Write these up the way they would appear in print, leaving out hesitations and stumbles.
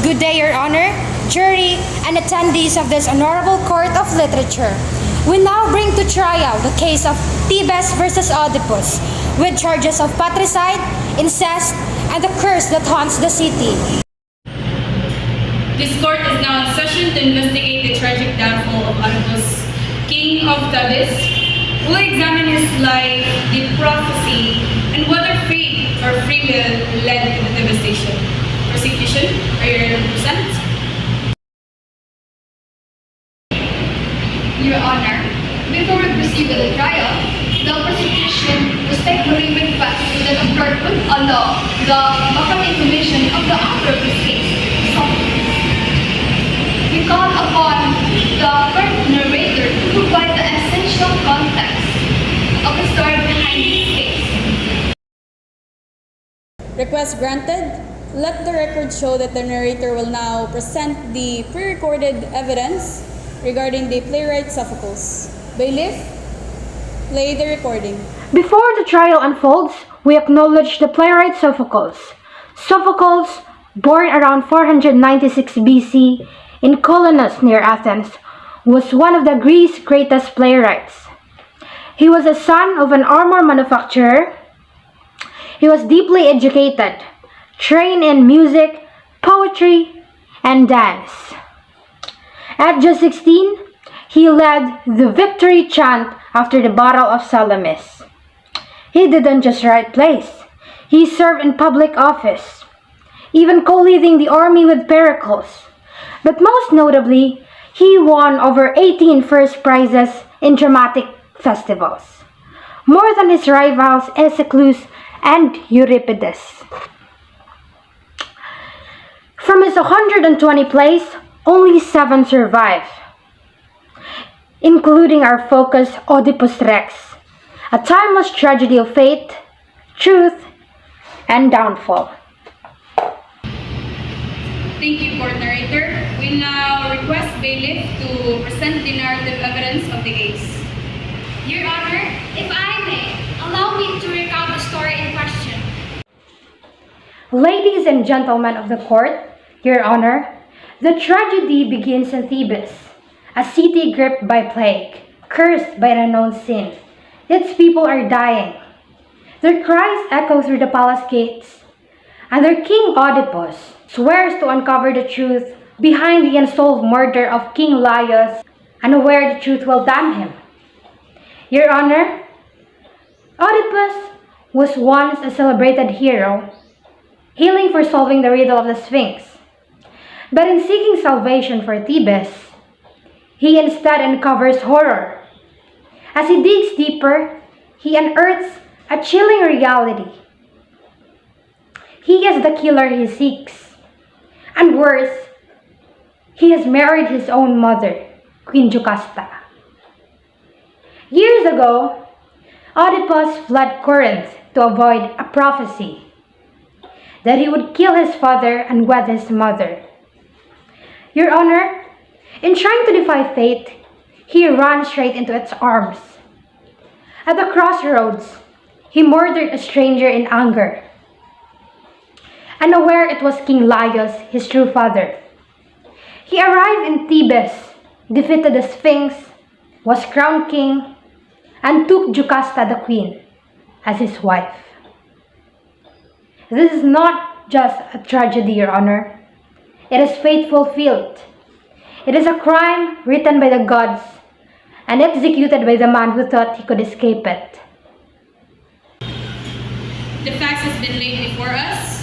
Good day, Your Honor, jury, and attendees of this honorable court of literature. We now bring to trial the case of Thebes versus Oedipus, with charges of patricide, incest, and the curse that haunts the city. This court is now in session to investigate the tragic downfall of Oedipus, king of Thebes. We'll examine his life, the prophecy, and whether fate or free will led to the devastation. Prosecution, are you ready to present? Your Honor, before we proceed with the trial, the prosecution respectfully requests that the court would allow the backup information of the author of this case. We call upon the court narrator to provide the essential context of the story behind this case. Request granted. Let the record show that the narrator will now present the pre-recorded evidence regarding the playwright Sophocles. Bailiff, play the recording. Before the trial unfolds, we acknowledge the playwright Sophocles. Sophocles, born around 496 BC in Colonus near Athens, was one of the Greece's greatest playwrights. He was a son of an armor manufacturer. He was deeply educated, trained in music, poetry, and dance. At just 16, he led the victory chant after the Battle of Salamis. He didn't just write plays. He served in public office, even co-leading the army with Pericles. But most notably, he won over 18 first prizes in dramatic festivals, more than his rivals Aeschylus and Euripides. From his 120 plays, only 7 survive, including our focus Oedipus Rex, a timeless tragedy of fate, truth, and downfall. Thank you, court narrator. We now request bailiff to present the narrative evidence of the case. Your Honor, if I may, allow me to recount the story in question. Ladies and gentlemen of the court, Your Honor, the tragedy begins in Thebes, a city gripped by plague, cursed by an unknown sin. Its people are dying. Their cries echo through the palace gates, and their king Oedipus swears to uncover the truth behind the unsolved murder of King Laius, unaware the truth will damn him. Your Honor, Oedipus was once a celebrated hero, hailing for solving the riddle of the Sphinx. But in seeking salvation for Thebes, he instead uncovers horror. As he digs deeper, he unearths a chilling reality. He is the killer he seeks. And worse, he has married his own mother, Queen Jocasta. Years ago, Oedipus fled Corinth to avoid a prophecy that he would kill his father and wed his mother. Your Honor, in trying to defy fate, he ran straight into its arms. At the crossroads, he murdered a stranger in anger, unaware it was King Laius, his true father. He arrived in Thebes, defeated the Sphinx, was crowned king, and took Jocasta the queen as his wife. This is not just a tragedy, Your Honor. It is fate fulfilled. It is a crime written by the gods and executed by the man who thought he could escape it. The facts has been laid before us.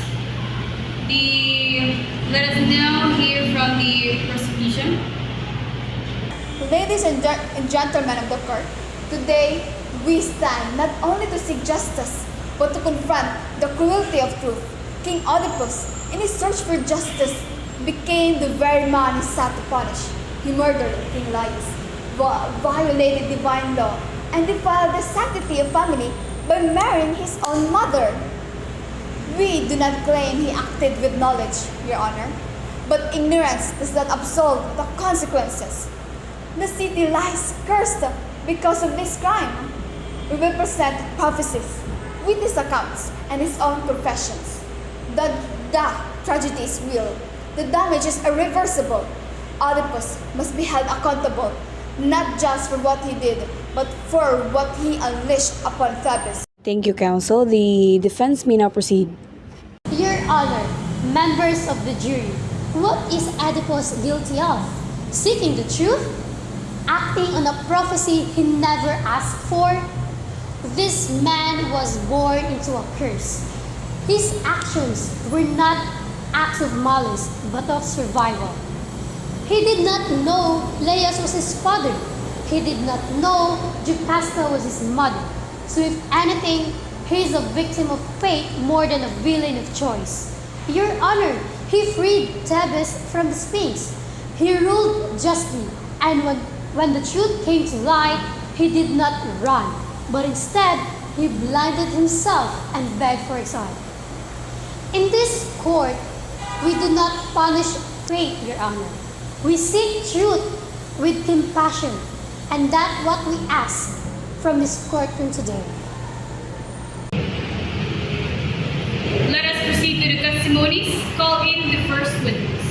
Let us now hear from the prosecution. Ladies and gentlemen of the court, today we stand not only to seek justice, but to confront the cruelty of truth. King Oedipus, in his search for justice, became the very man he sought to punish. He murdered King Laius, violated divine law, and defiled the sanctity of family by marrying his own mother. We do not claim he acted with knowledge, Your Honor, but ignorance does not absolve the consequences. The city lies cursed because of this crime. We will present prophecies, witness accounts, and his own confessions. The tragedy is real, The damage is irreversible. Oedipus must be held accountable, not just for what he did, but for what he unleashed upon Thebes. Thank you, counsel. The defense may now proceed. Your Honor, members of the jury, what is Oedipus guilty of? Seeking the truth? Acting on a prophecy he never asked for? This man was born into a curse. His actions were not acts of malice, but of survival. He did not know Laius was his father. He did not know Jocasta was his mother. So if anything, he is a victim of fate more than a villain of choice. Your Honor, he freed Thebes from the Sphinx. He ruled justly, and when the truth came to light, he did not run, but instead, he blinded himself and begged for exile. In this court, we do not punish fate, Your Honor. We seek truth with compassion, and that's what we ask from this courtroom today. Let us proceed to the testimonies. Call in the first witness.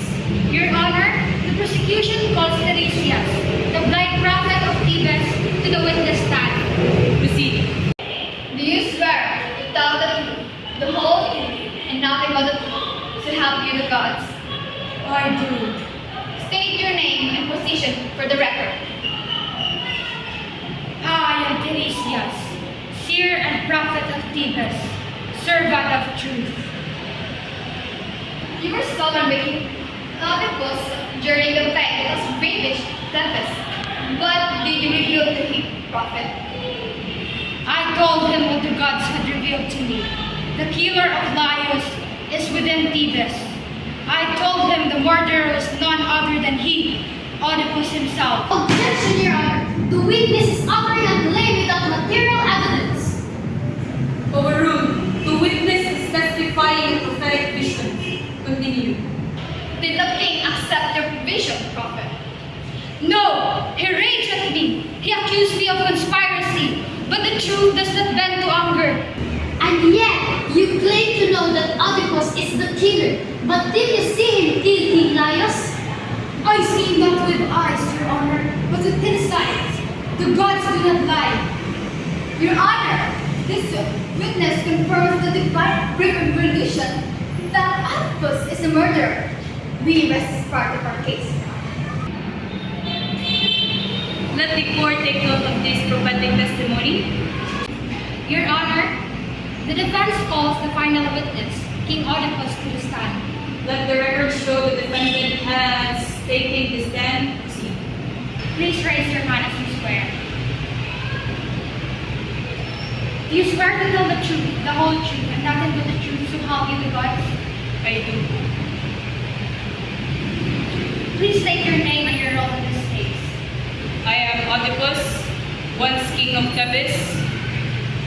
Your Honor, the prosecution calls Tiresias, the blind prophet of Thebes, to the witness stand. Proceed. Do you swear to tell the truth, the whole truth, and nothing but the truth, to help you the gods? I do. State your name and position for the record. I am Tiresias, seer and prophet of Thebes, servant of truth. You were stolen by King Oedipus during the fight that has ravaged Thebes. What did you reveal to him, prophet? I told him what the gods had revealed to me. The killer of Laius is within Thebes. I told him the murderer was none other than he, Oedipus himself. Objection, Your Honor. The witness is offering a claim without material evidence. Overruled. The witness is testifying a prophetic vision. Continue. Did the king accept your vision, prophet? No, he raged at me. He accused me of conspiracy, but the truth does not bend to anger. And yet, you claim to know that Oedipus is the killer. But did you see him kill King Laius? I see not with eyes, Your Honor, but with insight. The gods do not lie. Your Honor, this witness confirms the divine conclusion that Oedipus is a murderer. We rest this part of our case. Let the court take note of this prophetic testimony. Your Honor, the defense calls the final witness, King Oedipus, to the stand. Let the record show the defendant has taken the stand. Proceed. Please raise your hand as you swear. Do you swear to tell the truth, the whole truth, and nothing but the truth to help you the gods? I do. Please state your name and your role in this case. I am Oedipus, once king of Thebes.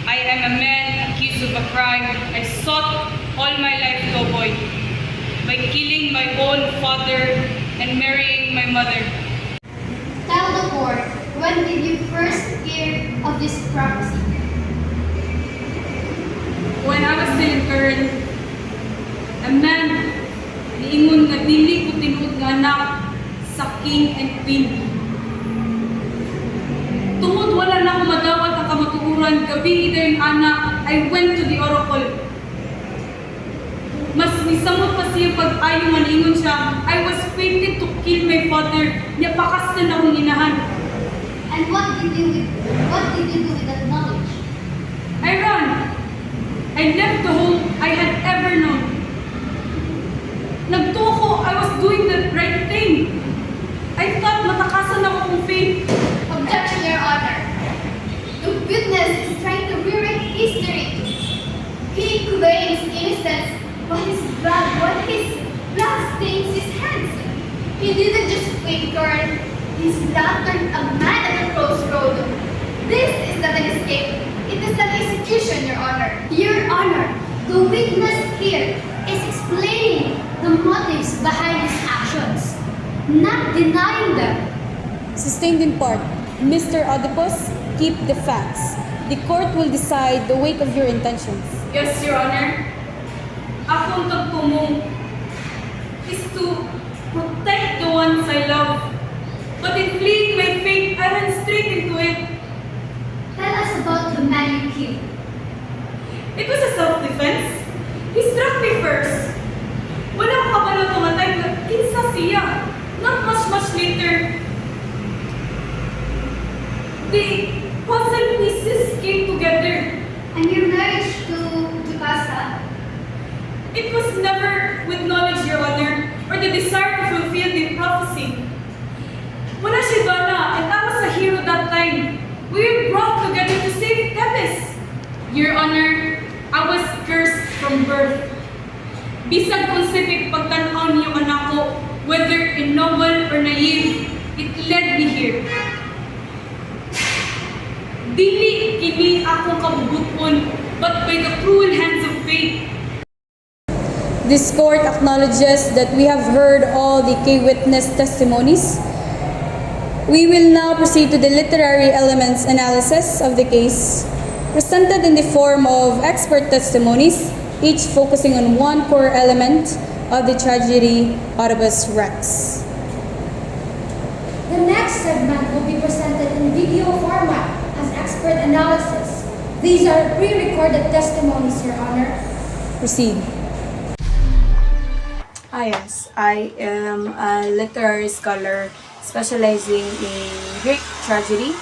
I am a man accused of a crime I sought all my life to avoid by killing my own father and marrying my mother. Tell the court, when did you first hear of this prophecy? When I was still in current, a man niingon nga dili ko tinuod nga anak sa king and queen. Tungod wala na ako madawat ang kamatuuran, gabi din anak, I went to the oracle. Mas nisamot pa siya pag-ayo nga niingon siya, I was fated to kill my father, niya pakas na akong inahan. And what did you do with that knowledge? I ran. I left the home I had ever known. Nagtuo ko, I was doing the right thing. I thought matakasan ako kung faith. Objection, Your Honor. The witness is trying to rewrite history. He claims innocence, but his blood stains his hands. He didn't just play guard. His blood turned a man at the crossroad. This is not an escape. It is an execution, Your Honor. Your Honor, the witness here is explaining the motives behind his actions, not denying them. Sustained in part, Mr. Oedipus, keep the facts. The court will decide the weight of your intentions. Yes, Your Honor. Akong tagtumong is to protect the ones I love. But in fleeing my fate, I ran straight into it. Tell us about the man you killed. It was a self-defense. He struck me first. Walang kabalo tumatay na kinsa siya. Not much later, the puzzle pieces came together. And your marriage to Jocasta? It was never with knowledge, Your Honor, or the desire to fulfill the prophecy. Wala si Donna, and I was a hero that time. We were brought together to save Thebes. Your Honor, I was cursed from birth. Bisag unsipig pagtanaw niyong anak ko, whether in noble or naive, it led me here. Dili kini akong kabubuton, but by the cruel hands of fate. This court acknowledges that we have heard all the key witness testimonies. We will now proceed to the literary elements analysis of the case, presented in the form of expert testimonies, each focusing on one core element of the tragedy Oedipus Rex. The next segment will be presented in video format as expert analysis. These are pre-recorded testimonies, Your Honor. Proceed. Yes, I am a literary scholar specializing in Greek tragedy.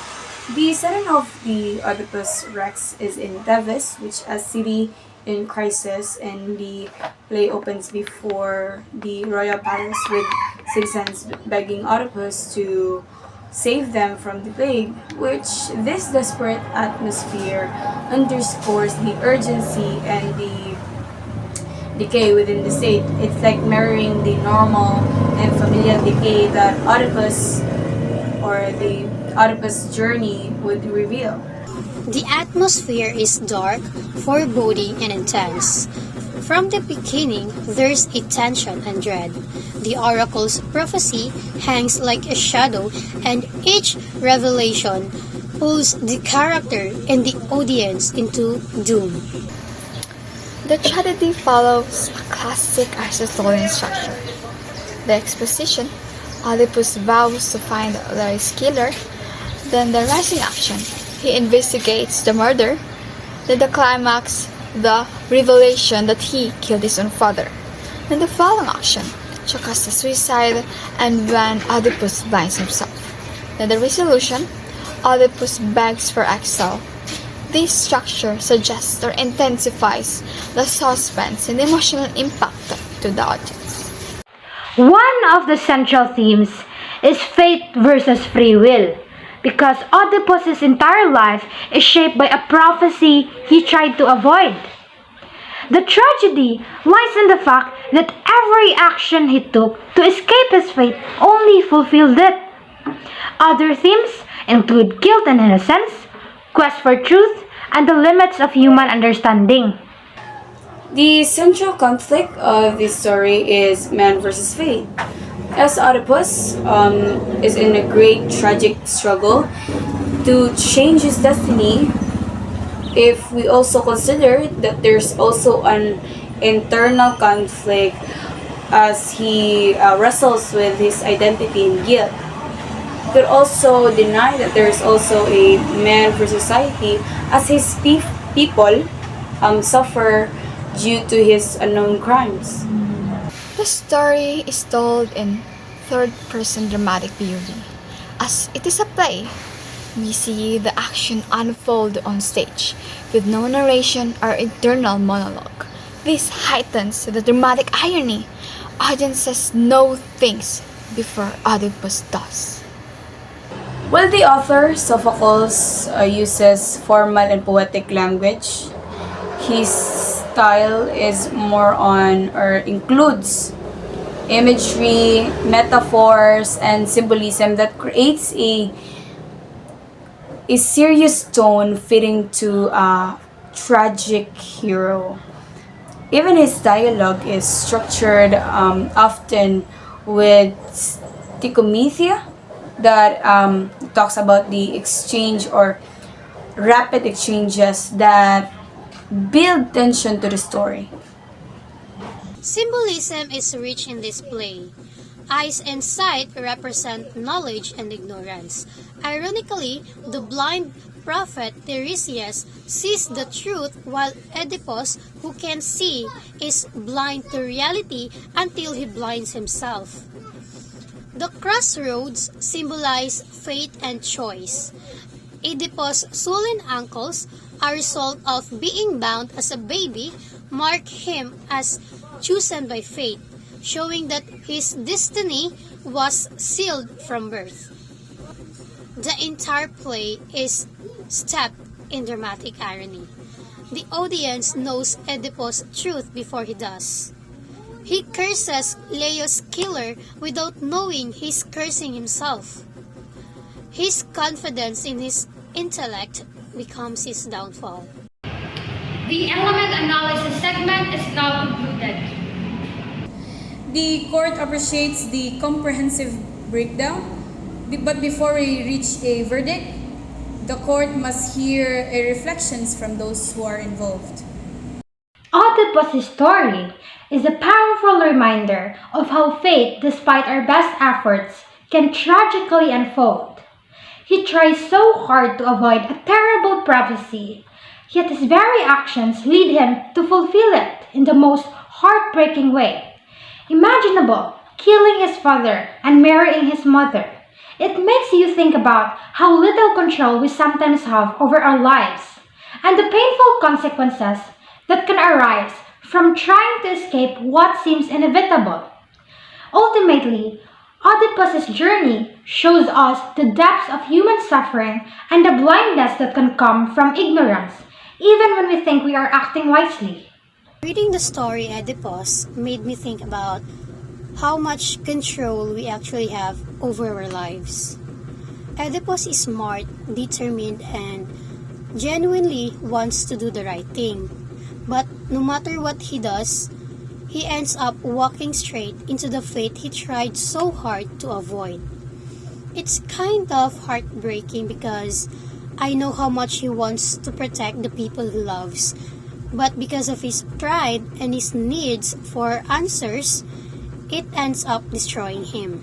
The setting of the Oedipus Rex is in Thebes, which is a city in crisis, and the play opens before the royal palace with citizens begging Oedipus to save them from the plague, which this desperate atmosphere underscores the urgency and the decay within the state. It's like mirroring the normal and familiar decay that Oedipus or the Oedipus journey would reveal. The atmosphere is dark, foreboding, and intense. From the beginning, there's a tension and dread. The oracle's prophecy hangs like a shadow, and each revelation pulls the character and the audience into doom. The tragedy follows a classic Aristotelian structure. The exposition, Oedipus vows to find Lares' killer, then the rising action, he investigates the murder, then the climax, the revelation that he killed his own father, then the following action, Jocasta's suicide, and when Oedipus binds himself, then the resolution, Oedipus begs for exile. This structure suggests or intensifies the suspense and emotional impact to the audience. One of the central themes is fate versus free will, because Oedipus's entire life is shaped by a prophecy he tried to avoid. The tragedy lies in the fact that every action he took to escape his fate only fulfilled it. Other themes include guilt and innocence, quest for truth, and the limits of human understanding. The central conflict of this story is man versus fate. As Oedipus is in a great tragic struggle to change his destiny, if we also consider that there's also an internal conflict as he wrestles with his identity and guilt. Could also deny that there is also a man for society as his people suffer due to his unknown crimes. The story is told in third-person dramatic POV. As it is a play, we see the action unfold on stage with no narration or internal monologue. This heightens the dramatic irony. Audiences know things before Oedipus does. While the author, Sophocles, uses formal and poetic language, his style is more on or includes imagery, metaphors, and symbolism that creates a serious tone fitting to a tragic hero. Even his dialogue is structured often with stichomethea that talks about the exchange or rapid exchanges that build tension to the story. Symbolism is rich in this play. Eyes and sight represent knowledge and ignorance. Ironically, the blind prophet Tiresias sees the truth while Oedipus, who can see, is blind to reality until he blinds himself. The crossroads symbolize fate and choice. Oedipus' swollen ankles, a result of being bound as a baby, mark him as chosen by fate, showing that his destiny was sealed from birth. The entire play is steeped in dramatic irony. The audience knows Oedipus' truth before he does. He curses Leo's killer without knowing he's cursing himself. His confidence in his intellect becomes his downfall. The element analysis segment is now concluded. The court appreciates the comprehensive breakdown, but before we reach a verdict, the court must hear a reflections from those who are involved. Oedipus' story is a powerful reminder of how fate, despite our best efforts, can tragically unfold. He tries so hard to avoid a terrible prophecy, yet his very actions lead him to fulfill it in the most heartbreaking way imaginable, killing his father and marrying his mother. It makes you think about how little control we sometimes have over our lives and the painful consequences that can arise from trying to escape what seems inevitable. Ultimately, Oedipus' journey shows us the depths of human suffering and the blindness that can come from ignorance, even when we think we are acting wisely. Reading the story Oedipus made me think about how much control we actually have over our lives. Oedipus is smart, determined, and genuinely wants to do the right thing. But no matter what he does, he ends up walking straight into the fate he tried so hard to avoid. It's kind of heartbreaking because I know how much he wants to protect the people he loves, but because of his pride and his needs for answers, it ends up destroying him.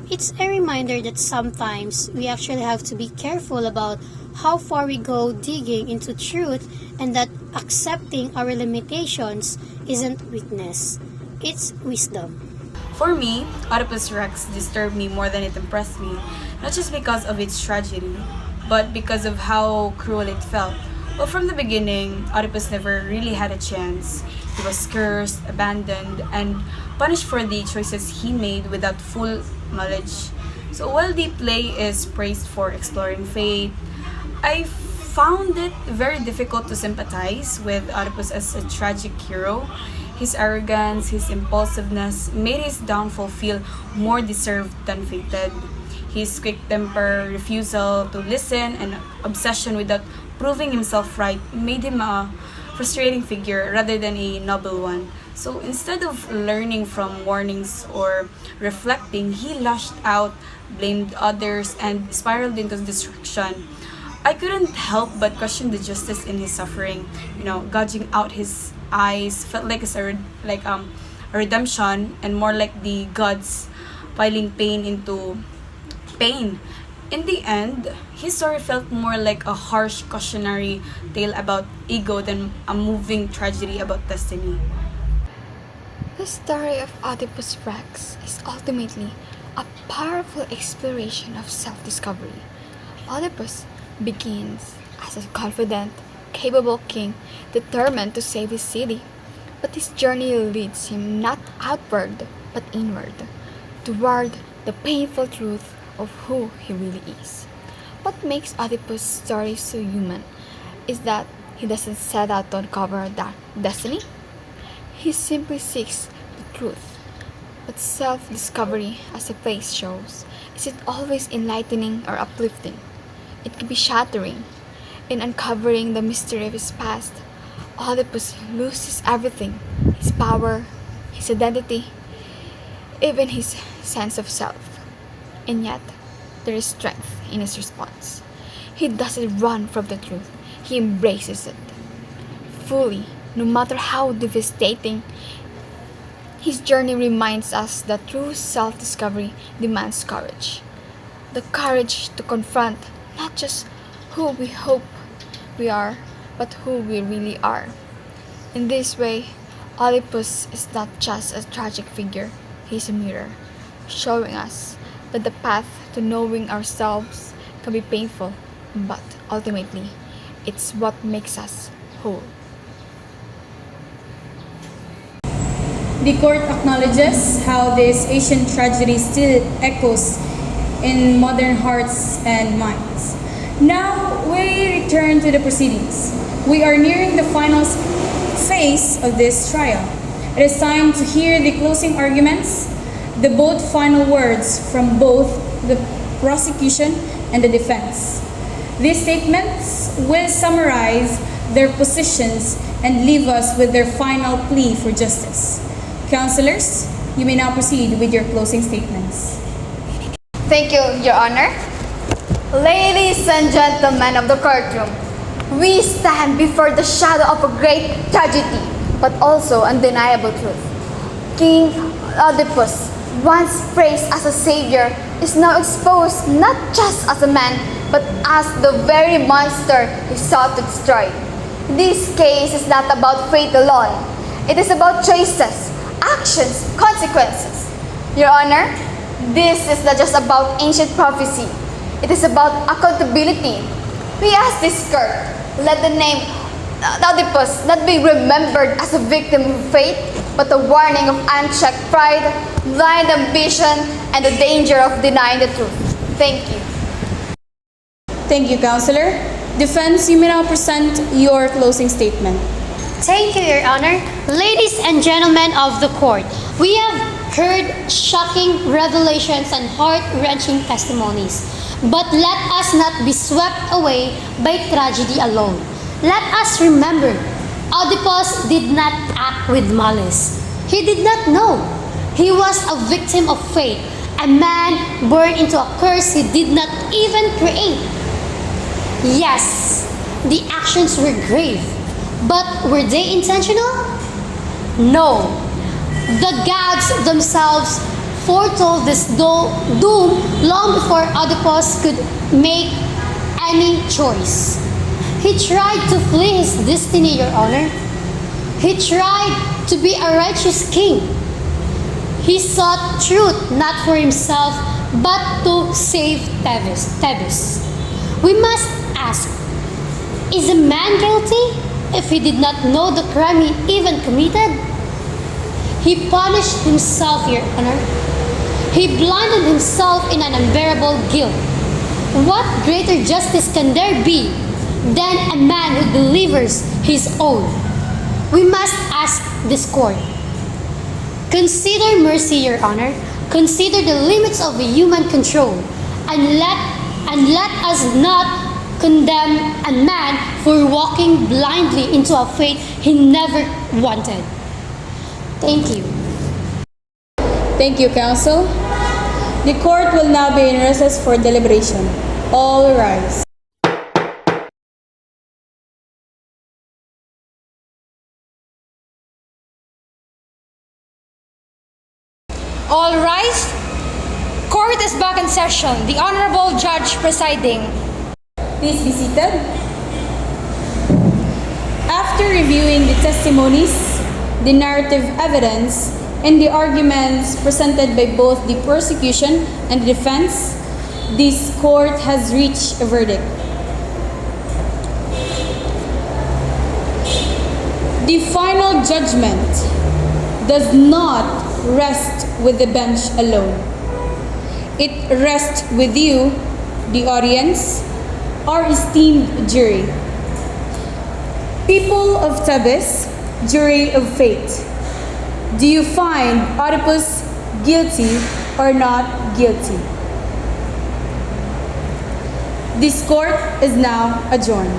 It's a reminder that sometimes we actually have to be careful about how far we go digging into truth, and that accepting our limitations isn't weakness, it's wisdom. For me, Oedipus Rex disturbed me more than it impressed me, not just because of its tragedy, but because of how cruel it felt. Well, from the beginning, Oedipus never really had a chance. He was cursed, abandoned, and punished for the choices he made without full knowledge. So while the play is praised for exploring fate, I found it very difficult to sympathize with Oedipus as a tragic hero. His arrogance, his impulsiveness made his downfall feel more deserved than fated. His quick temper, refusal to listen, and obsession without proving himself right made him a frustrating figure rather than a noble one. So instead of learning from warnings or reflecting, he lashed out, blamed others, and spiraled into destruction. I couldn't help but question the justice in his suffering. Gouging out his eyes felt like a redemption, and more like the gods piling pain into pain. In the end, his story felt more like a harsh cautionary tale about ego than a moving tragedy about destiny. The story of Oedipus Rex is ultimately a powerful exploration of self-discovery. Oedipus begins as a confident, capable king determined to save his city, but his journey leads him not outward but inward, toward the painful truth of who he really is. What makes Oedipus' story so human is that he doesn't set out to uncover that destiny. He simply seeks the truth. But self-discovery, as the play shows, isn't always enlightening or uplifting. It can be shattering. In uncovering the mystery of his past, Oedipus loses everything: his power, his identity, even his sense of self. And yet, there is strength in his response. He doesn't run from the truth, he embraces it fully, no matter how devastating His journey reminds us that true self-discovery demands courage. The courage to confront not just who we hope we are, but who we really are. In this way, Oedipus is not just a tragic figure, he's a mirror, showing us that the path to knowing ourselves can be painful, but ultimately, it's what makes us whole. The court acknowledges how this ancient tragedy still echoes in modern hearts and minds. Now we return to the proceedings. We are nearing the final phase of this trial. It is time to hear the closing arguments, the both final words from both the prosecution and the defense. These statements will summarize their positions and leave us with their final plea for justice. Counselors, you may now proceed with your closing statements. Thank you, Your Honor. Ladies and gentlemen of the courtroom, we stand before the shadow of a great tragedy, but also undeniable truth. King Oedipus, once praised as a savior, is now exposed not just as a man, but as the very monster he sought to destroy. This case is not about fate alone. It is about choices, actions, consequences. Your Honor, this is not just about ancient prophecy. It is about accountability. We ask this court, let the name Oedipus not be remembered as a victim of fate, but a warning of unchecked pride, blind ambition, and the danger of denying the truth. Thank you. Thank you, Counselor. Defense, you may now present your closing statement. Thank you, Your Honor. Ladies and gentlemen of the court, we have heard shocking revelations and heart-wrenching testimonies. But let us not be swept away by tragedy alone. Let us remember, Oedipus did not act with malice. He did not know. He was a victim of fate, a man born into a curse he did not even create. Yes, the actions were grave, but were they intentional? No. The gods themselves foretold this doom long before Oedipus could make any choice. He tried to flee his destiny, Your Honor. He tried to be a righteous king. He sought truth not for himself, but to save Thebes. We must ask, is a man guilty if he did not know the crime he even committed? He punished himself, Your Honor. He blinded himself in an unbearable guilt. What greater justice can there be than a man who delivers his own? We must ask this court. Consider mercy, Your Honor. Consider the limits of human control, and let us not condemn a man for walking blindly into a fate he never wanted. Thank you. Thank you, counsel. The court will now be in recess for deliberation. All rise. All rise. Court is back in session. The Honorable Judge presiding. Please be seated. After reviewing the testimonies, the narrative evidence, and the arguments presented by both the prosecution and the defense, this court has reached a verdict. The final judgment does not rest with the bench alone. It rests with you, the audience, our esteemed jury. People of Thebes, jury of fate, do you find Oedipus guilty or not guilty? This court is now adjourned.